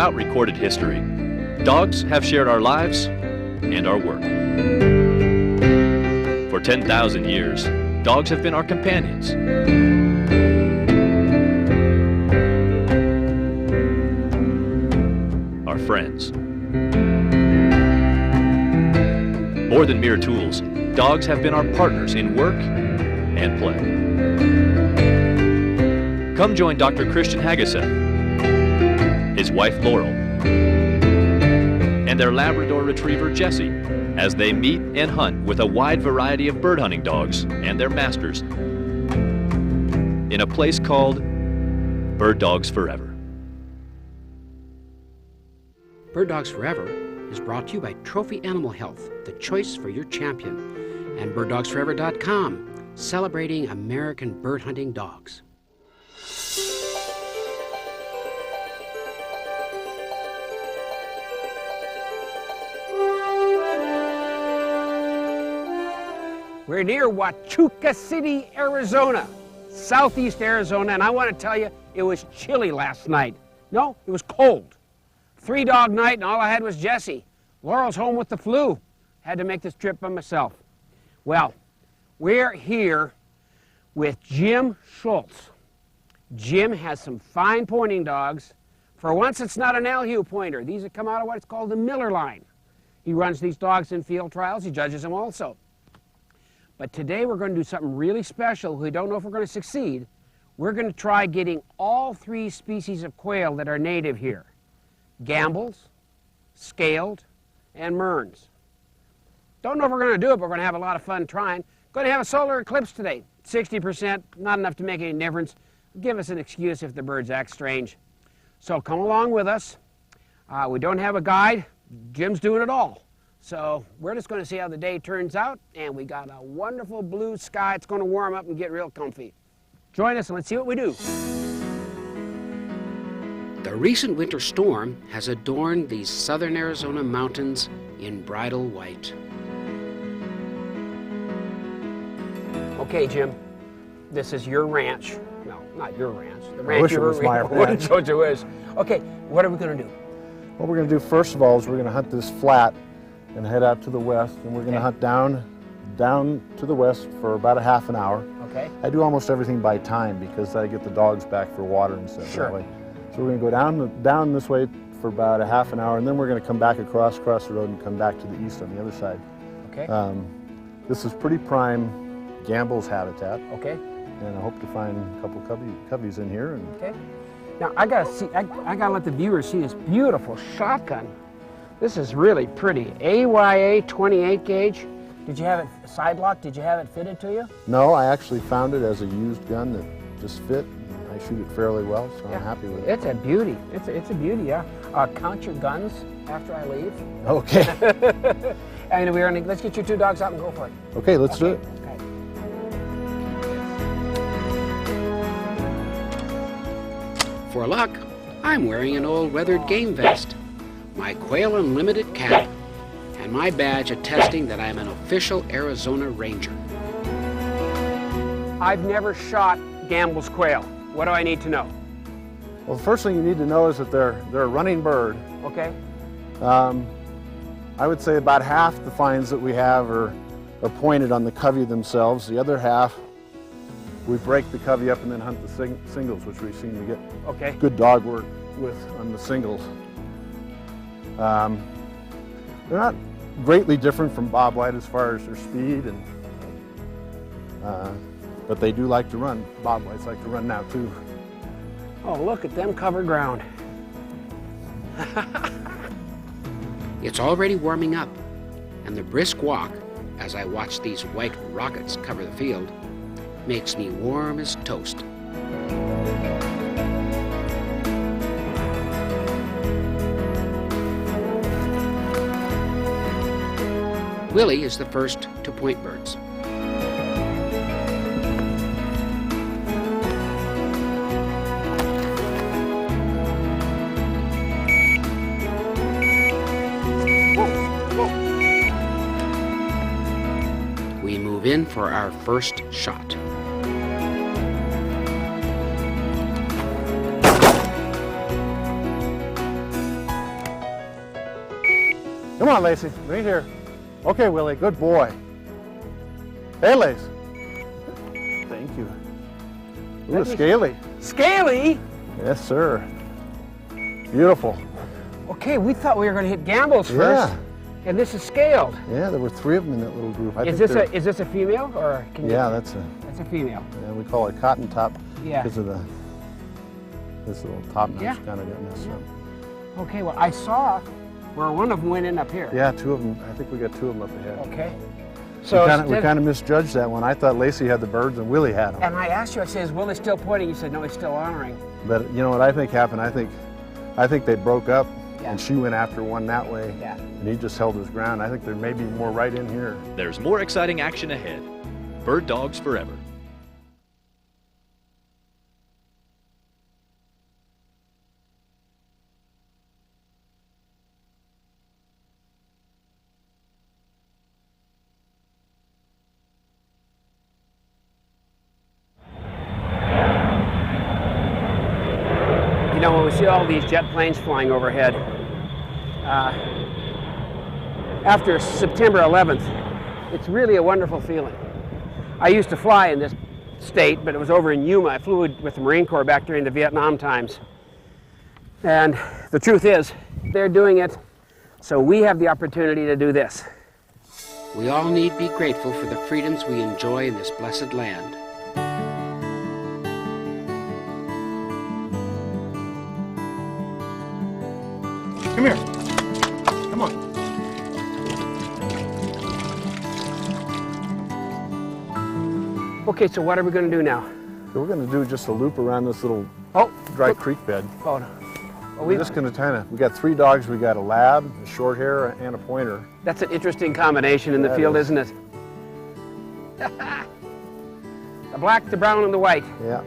Throughout recorded history, dogs have shared our lives and our work. For 10,000 years, dogs have been our companions. Our friends. More than mere tools, dogs have been our partners in work and play. Come join Dr. Christian Hagaseth, his wife Laurel, and their Labrador Retriever Jessie as they meet and hunt with a wide variety of bird hunting dogs and their masters in a place called Bird Dogs Forever. Bird Dogs Forever is brought to you by Trophy Animal Health, the choice for your champion, and BirdDogsForever.com, celebrating American bird hunting dogs. We're near Huachuca City, Arizona, southeast Arizona, and I want to tell you, it was chilly last night. No, it was cold. 3-dog night, and all I had was Jessie. Laurel's home with the flu. Had to make this trip by myself. Well, we're here with Jim Schultz. Jim has some fine pointing dogs. For once, it's not an Elhew pointer. These have come out of what's called the Miller line. He runs these dogs in field trials. He judges them also. But today we're going to do something really special. We don't know if we're going to succeed. We're going to try getting all 3 species of quail that are native here. Gambels, scaled, and Mearns. Don't know if we're going to do it, but we're going to have a lot of fun trying. Going to have a solar eclipse today. 60%, not enough to make any difference. Give us an excuse if the birds act strange. So come along with us. We don't have a guide. Jim's doing it all. So we're just going to see how the day turns out, and we got a wonderful blue sky. It's going to warm up and get real comfy. Join us and let's see what we do. The recent winter storm has adorned these southern Arizona mountains in bridal white. Okay, Jim, this is your ranch. No, not your ranch. The I ranch wish you it was my ranch. Don't you wish? Okay, what are we going to do? What we're going to do first of all is we're going to hunt this flat and head out to the west, and we're going to hunt down to the west for about a half an hour. Okay. I do almost everything by time because I get the dogs back for water and stuff Sure. that way. So we're going to go down this way for about a half an hour, and then we're going to come back across the road and come back to the east on the other side. Okay. This is pretty prime Gambels habitat. Okay. And I hope to find a couple coveys in here. And Okay. Now I gotta see. I gotta let the viewers see this beautiful shotgun. This is really pretty. AYA 28 gauge. Did you have it side locked? Did you have it fitted to you? no, I actually found it as a used gun that just fit. I shoot it fairly well, so I'm happy with it. It's a beauty. It's a beauty. Yeah. Count your guns after I leave. Okay. And let's get your 2 dogs out and go for it. Okay, let's do it. Okay. For luck, I'm wearing an old weathered game vest, my Quail Unlimited cap, and my badge attesting that I'm an official Arizona Ranger. I've never shot Gambel's quail. What do I need to know? Well, the first thing you need to know is that they're a running bird. Okay. I would say about half the finds that we have are pointed on the covey themselves. The other half, we break the covey up and then hunt the singles, which we seem to get good dog work with on the singles. They're not greatly different from bobwhite as far as their speed, but they do like to run. Bobwhites like to run now too. Oh, look at them cover ground. It's already warming up, and the brisk walk, as I watch these white rockets cover the field, makes me warm as toast. Willie is the first to point birds. We move in for our first shot. Come on, Lacey, right here. Okay, Willie, good boy. Hey, Lace. Thank you. Ooh, scaly. Scaly? Yes, sir. Beautiful. Okay, we thought we were going to hit Gambels first, and this is scaled. Yeah, there were 3 of them in that little group. Is this a female or? That's a female. Yeah, we call it cotton top. Yeah. Because of this little top notch kind of got messed up. Okay, well I saw where one of them went in up here. Yeah, 2 of them. I think we got 2 of them up ahead. Okay. So we kind of misjudged that one. I thought Lacey had the birds and Willie had them. And I asked you, I said, is Willie still pointing? You said, no, he's still honoring. But you know what I think happened? I think they broke up, and she went after one that way, and he just held his ground. I think there may be more right in here. There's more exciting action ahead. Bird dogs forever. You know, when we see all these jet planes flying overhead, after September 11th, it's really a wonderful feeling. I used to fly in this state, but it was over in Yuma. I flew with the Marine Corps back during the Vietnam times. And the truth is, they're doing it, so we have the opportunity to do this. We all need be grateful for the freedoms we enjoy in this blessed land. Come here. Come on. Okay, so what are we going to do now? So we're going to do just a loop around this little dry creek bed. Oh, no. We're just going to we got 3 dogs. We got a lab, a short hair, and a pointer. That's an interesting combination in the field, isn't it? The black, the brown, and the white. Yeah.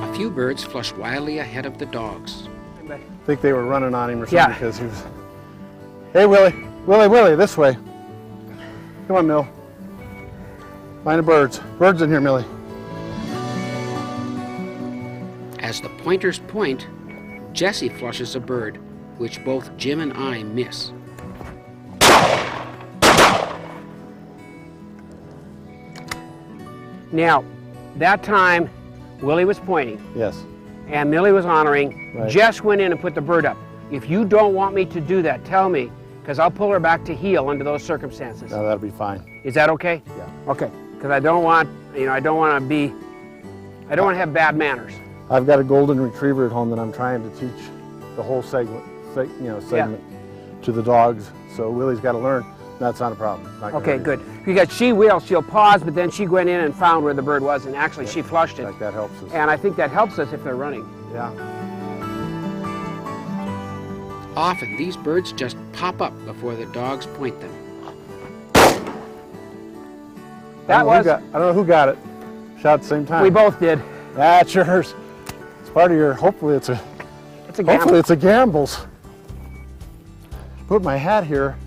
A few birds flushed wildly ahead of the dogs. I think they were running on him or something because he was... Hey, Willie. Willie, this way. Come on, Mill. Find the birds. Birds in here, Millie. As the pointers point, Jessie flushes a bird, which both Jim and I miss. Now, that time, Willie was pointing. Yes. And Millie was honoring. Right. Jess went in and put the bird up. If you don't want me to do that, tell me, because I'll pull her back to heel under those circumstances. No, that'll be fine. Is that okay? Yeah. Okay, because I don't want to have bad manners. I've got a golden retriever at home that I'm trying to teach the whole segment to the dogs. So Willie's got to learn. That's not a problem. Okay, good. Because she'll pause, but then she went in and found where the bird was, and actually she flushed it. Like that helps us. And I think that helps us if they're running. Yeah. Often, these birds just pop up before the dogs point them. I don't know who got it. Shot at the same time. We both did. That's yours. It's part of your, hopefully it's a Gambels. Put my hat here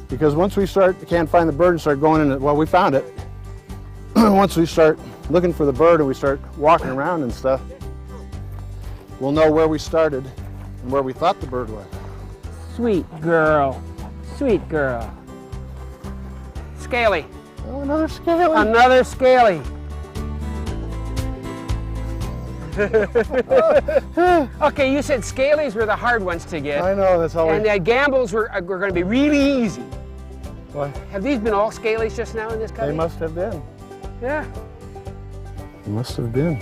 because once we can't find the bird and start going in it, well, we found it. Once we start looking for the bird and we start walking around and stuff, we'll know where we started and where we thought the bird was. Sweet girl. Sweet girl. Scaly. Oh, another scaly. Another scaly. Okay, you said scalies were the hard ones to get. I know, that's all. And the Gambels were going to be really easy. What? Have these been all scalies just now in this covey? They must have been. Yeah. They must have been.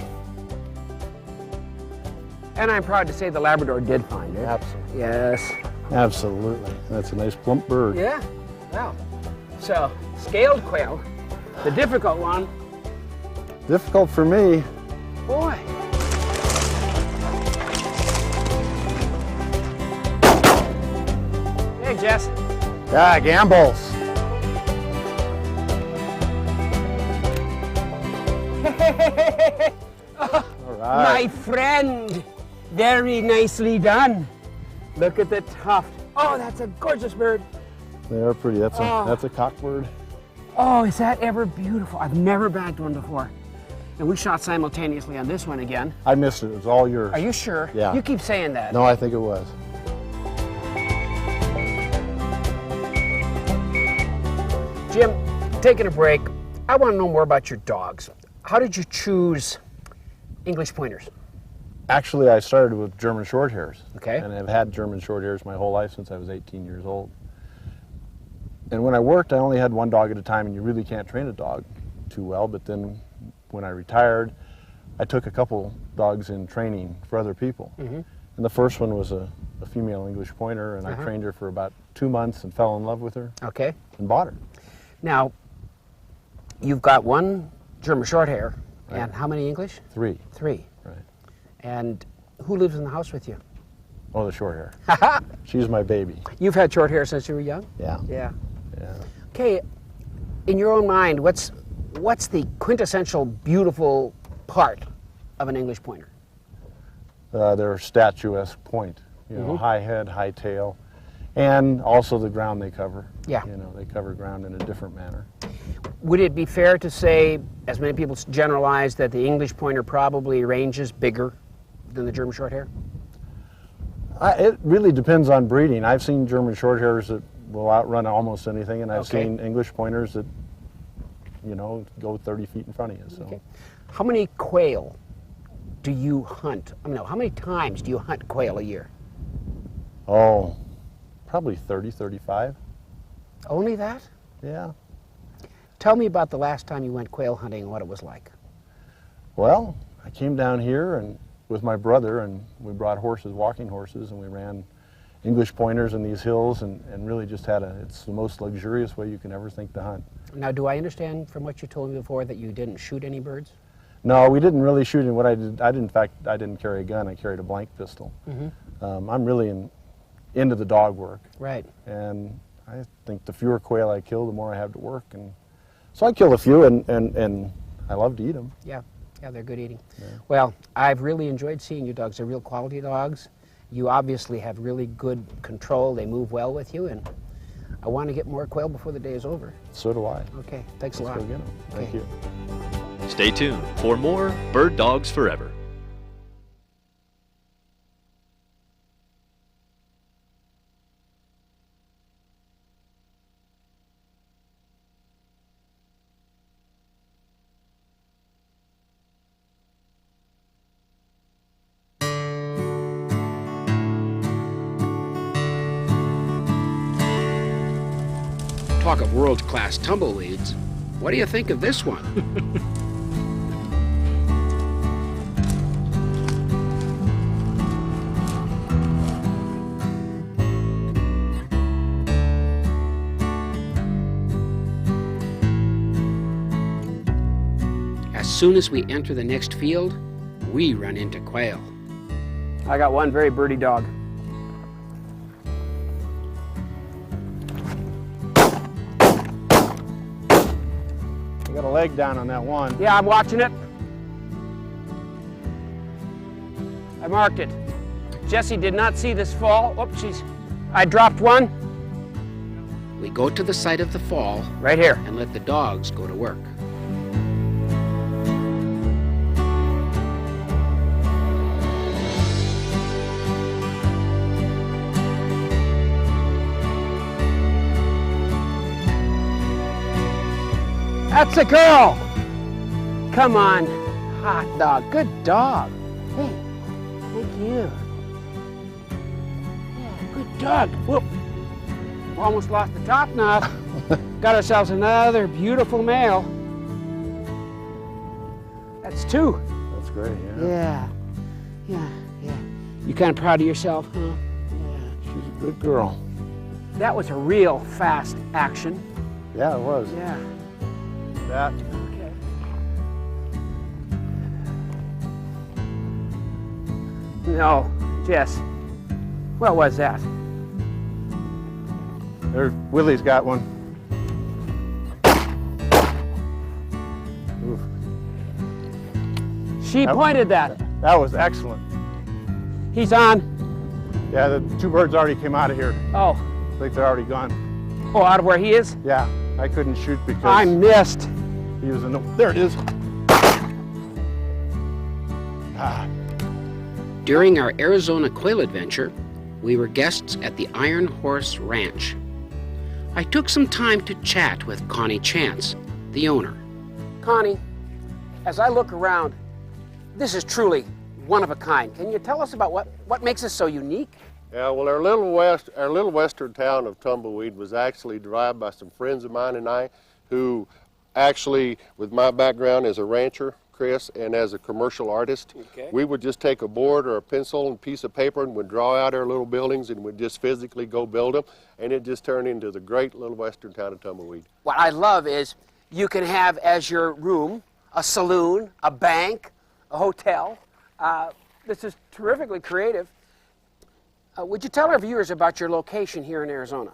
And I'm proud to say the Labrador did find it. Absolutely. Yes. Absolutely. That's a nice plump bird. Yeah. Wow. So, scaled quail, the difficult one. Difficult for me. Boy. Hey, Jess. Yeah, Gambels. All right. My friend, very nicely done. Look at the tuft. Oh, that's a gorgeous bird. They are pretty. That's a cockbird. Oh, is that ever beautiful? I've never bagged one before. And we shot simultaneously on this one again. I missed it. It was all yours. Are you sure? Yeah. You keep saying that. No, I think it was. Jim, taking a break, I want to know more about your dogs. How did you choose English pointers? Actually, I started with German Shorthairs. Okay. And I've had German Shorthairs my whole life since I was 18 years old. And when I worked, I only had one dog at a time, and you really can't train a dog too well. But then when I retired, I took a couple dogs in training for other people. Mm-hmm. And the first one was a female English pointer, and I trained her for about 2 months and fell in love with her. Okay. And bought her. Now, you've got one German Shorthair, Right. and how many English? 3. 3. Right. And who lives in the house with you? Oh, the Shorthair. She's my baby. You've had short hair since you were young? Yeah. Yeah. Yeah. Okay, in your own mind, what's the quintessential beautiful part of an English pointer? Their statuesque point. You know, high head, high tail, and also the ground they cover. Yeah. You know, they cover ground in a different manner. Would it be fair to say, as many people generalize, that the English pointer probably ranges bigger than the German Shorthair? It really depends on breeding. I've seen German Shorthairs that will outrun almost anything, and I've seen English pointers that, you know, go 30 feet in front of you. So. Okay. How many quail do you hunt? I mean, no, how many times do you hunt quail a year? Oh, probably 30, 35. Only that? Yeah. Tell me about the last time you went quail hunting and what it was like. Well, I came down here and with my brother, and we brought horses, walking horses, and we ran English pointers in these hills, and really just had it's the most luxurious way you can ever think to hunt. Now, do I understand from what you told me before that you didn't shoot any birds? No, we didn't really shoot. And what I did, in fact, I didn't carry a gun. I carried a blank pistol. I'm really into the dog work. Right. And I think the fewer quail I kill, the more I have to work. And so I killed a few, and I love to eat them. Yeah, they're good eating. Yeah. Well, I've really enjoyed seeing you dogs. They're real quality dogs. You obviously have really good control. They move well with you, and I want to get more quail before the day is over. So do I. Okay, thanks a Let's lot. go get them. Thank you. Stay tuned for more Bird Dogs Forever. Talk of world-class tumbleweeds. What do you think of this one? As soon as we enter the next field, we run into quail. I got one very birdie dog. I got a leg down on that one. Yeah, I'm watching it. I marked it. Jesse did not see this fall. Oh, I dropped one. We go to the site of the fall Right here. and let the dogs go to work. That's a girl. Come on. Hot dog. Good dog. Hey, thank you. Yeah, good dog. Whoop. Almost lost the top knot. Got ourselves another beautiful male. That's 2. That's great, yeah. Yeah. You kind of proud of yourself, huh? Yeah. She's a good girl. That was a real fast action. Yeah, it was. Yeah. That. Okay. No, Jess. What was that? There's Willie's got one. Oof. She pointed that. That was excellent. He's on. Yeah, the 2 birds already came out of here. Oh, I think they're already gone. out of where he is? Yeah, I couldn't shoot because I missed. he was in the, there it is. During our Arizona quail adventure, we were guests at the Iron Horse Ranch. I took some time to chat with Connie Chance, the owner. Connie, as I look around, this is truly one of a kind. Can you tell us about what makes us so unique? Yeah, well, our little western town of Tumbleweed was actually derived by some friends of mine and I who actually, with my background as a rancher, Chris, and as a commercial artist, we would just take a board or a pencil and piece of paper and would draw out our little buildings and would just physically go build them, and it just turned into the great little western town of Tumbleweed. What I love is you can have as your room a saloon, a bank, a hotel. This is terrifically creative. Would you tell our viewers about your location here in Arizona?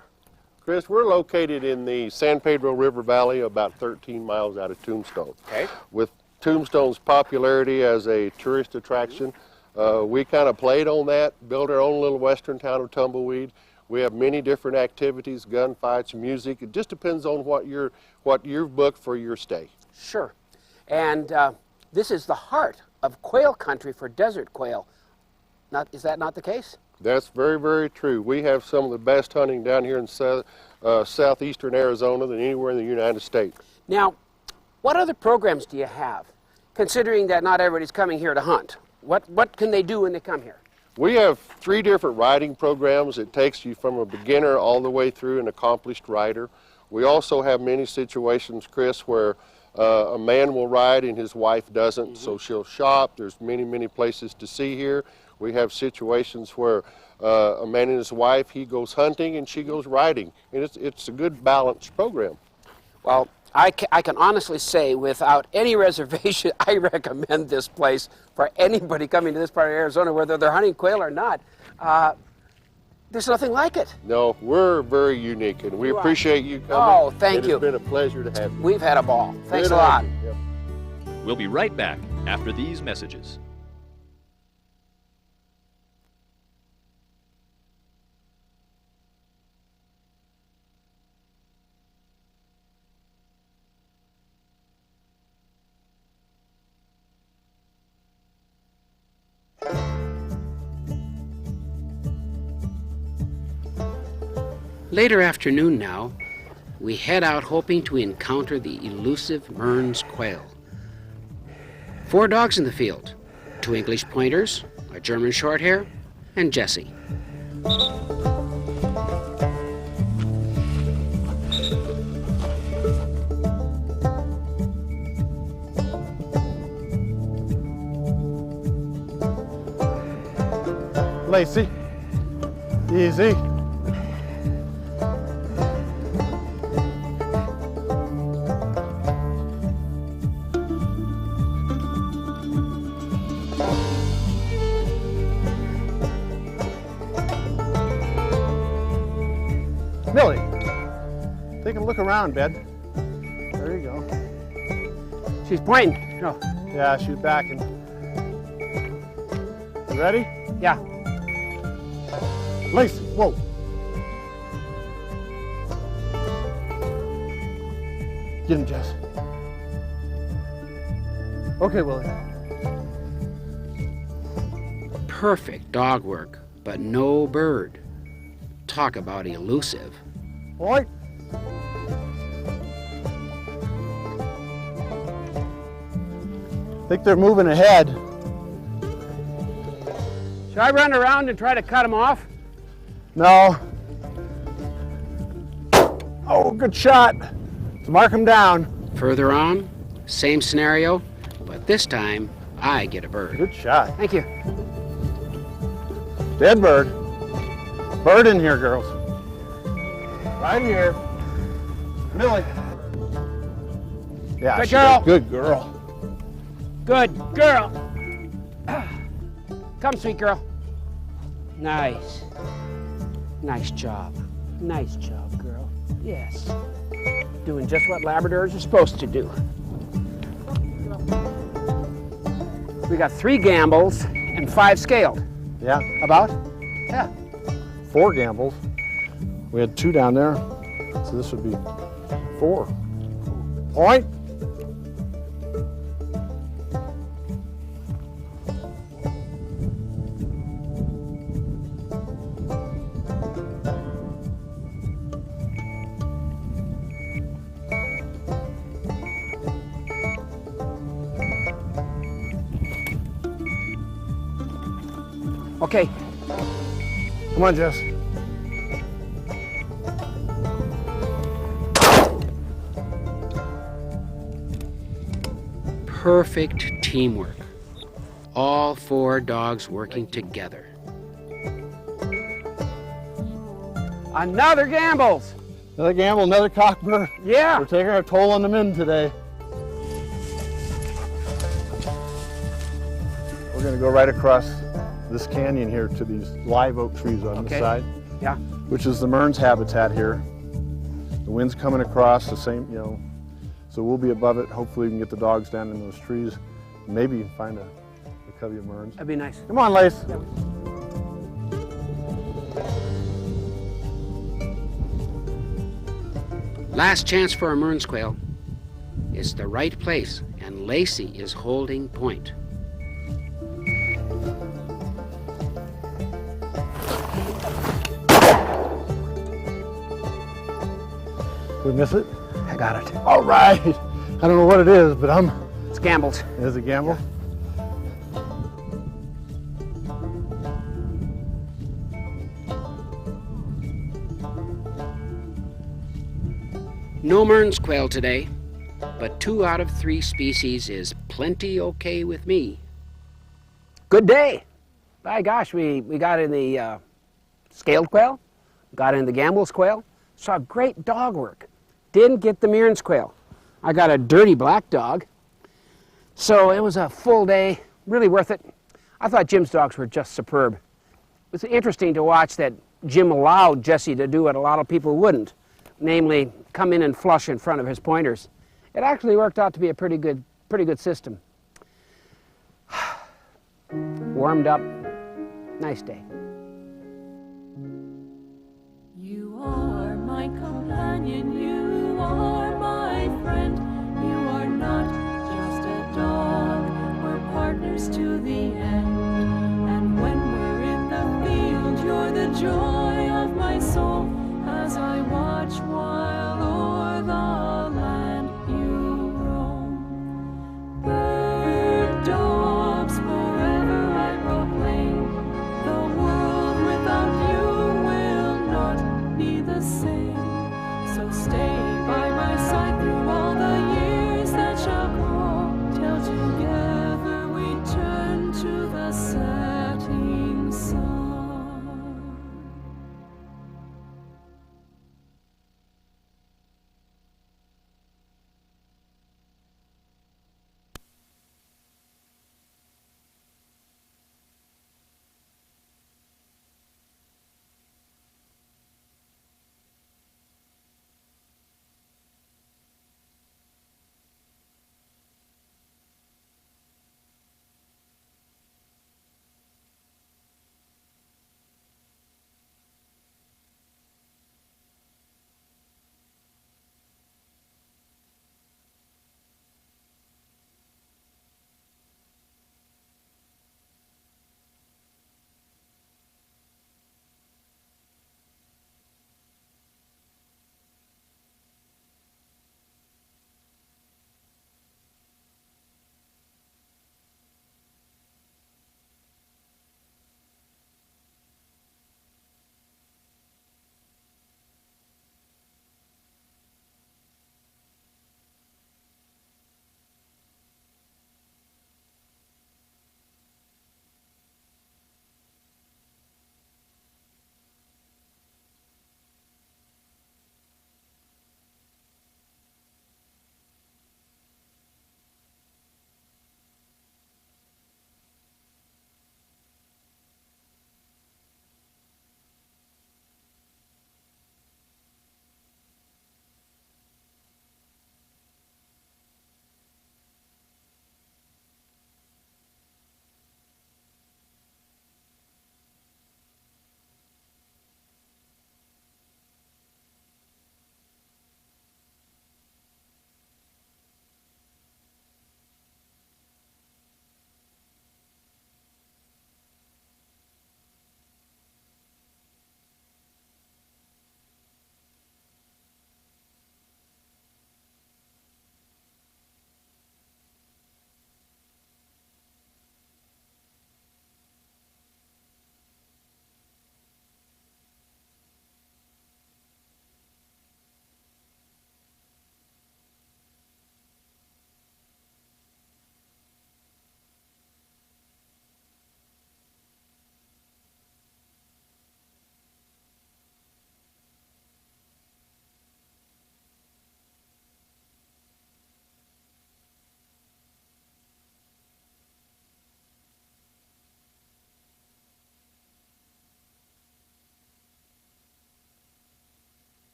Chris, we're located in the San Pedro River Valley, about 13 miles out of Tombstone. Okay. With Tombstone's popularity as a tourist attraction, we kind of played on that, built our own little western town of Tumbleweed. We have many different activities, gunfights, music. It just depends on what you've booked for your stay. Sure. And this is the heart of quail country for desert quail. Is that not the case? That's very, very true. We have some of the best hunting down here in southeastern Arizona than anywhere in the United States. Now, what other programs do you have, considering that not everybody's coming here to hunt? What can they do when they come here? We have 3 different riding programs. It takes you from a beginner all the way through an accomplished rider. We also have many situations, Chris, where a man will ride and his wife doesn't, so she'll shop. There's many, many places to see here. We have situations where a man and his wife, he goes hunting and she goes riding. And it's a good balanced program. Well, I can honestly say without any reservation, I recommend this place for anybody coming to this part of Arizona, whether they're hunting quail or not. There's nothing like it. No, we're very unique, and we appreciate you coming. Oh, thank you. It's been a pleasure to have you. We've had a ball. Thanks a lot. Yep. We'll be right back after these messages. Later afternoon now, we head out hoping to encounter the elusive Mearns quail. 4 dogs in the field, 2 English pointers, a German shorthair, and Jessie. Lacey, easy. Millie, take a look around, bed. There you go. She's pointing. No. Yeah, shoot back and. You ready? Yeah. Lacey, whoa. Get him, Jess. Okay, Willie. Perfect dog work, but no bird. Talk about elusive. Boy. Think they're moving ahead. Should I run around and try to cut them off? No. Oh, good shot. Let's mark them down. Further on, same scenario, but this time I get a bird. Good shot. Thank you. Dead bird. Bird in here, girls. Right here. Millie. Yeah, Good girl. Good girl. Good girl. Come, sweet girl. Nice. Nice job. Nice job, girl. Yes. Doing just what Labradors are supposed to do. We got 3 Gambels and 5 scaled. Yeah. About? Yeah. 4 Gambels. We had 2 down there, so this would be 4. Point. Okay. Come on, Jess. Perfect teamwork. All 4 dogs working together. Another Gambels. Another gamble, another cockbird. Yeah. We're taking our toll on the men today. We're going to go right across this canyon here to these live oak trees on the side. Yeah. Which is the Mearns habitat here. The wind's coming across the same, you know, so we'll be above it. Hopefully we can get the dogs down in those trees. Maybe find a covey of Mearns. That'd be nice. Come on, Lace. Yeah. Last chance for a Mearns quail. It's the right place, and Lacey is holding point. Did we miss it? I got it. All right. I don't know what it is, but It's Gambels. Is it gamble? No Mearns quail today, but 2 out of 3 species is plenty okay with me. Good day. By gosh, we got in the scaled quail, got in the Gambels quail, saw great dog work. Didn't get the Mearns quail. I got a dirty black dog. So it was a full day, really worth it. I thought Jim's dogs were just superb. It was interesting to watch that Jim allowed Jesse to do what a lot of people wouldn't, namely come in and flush in front of his pointers. It actually worked out to be a pretty good system. Warmed up, nice day.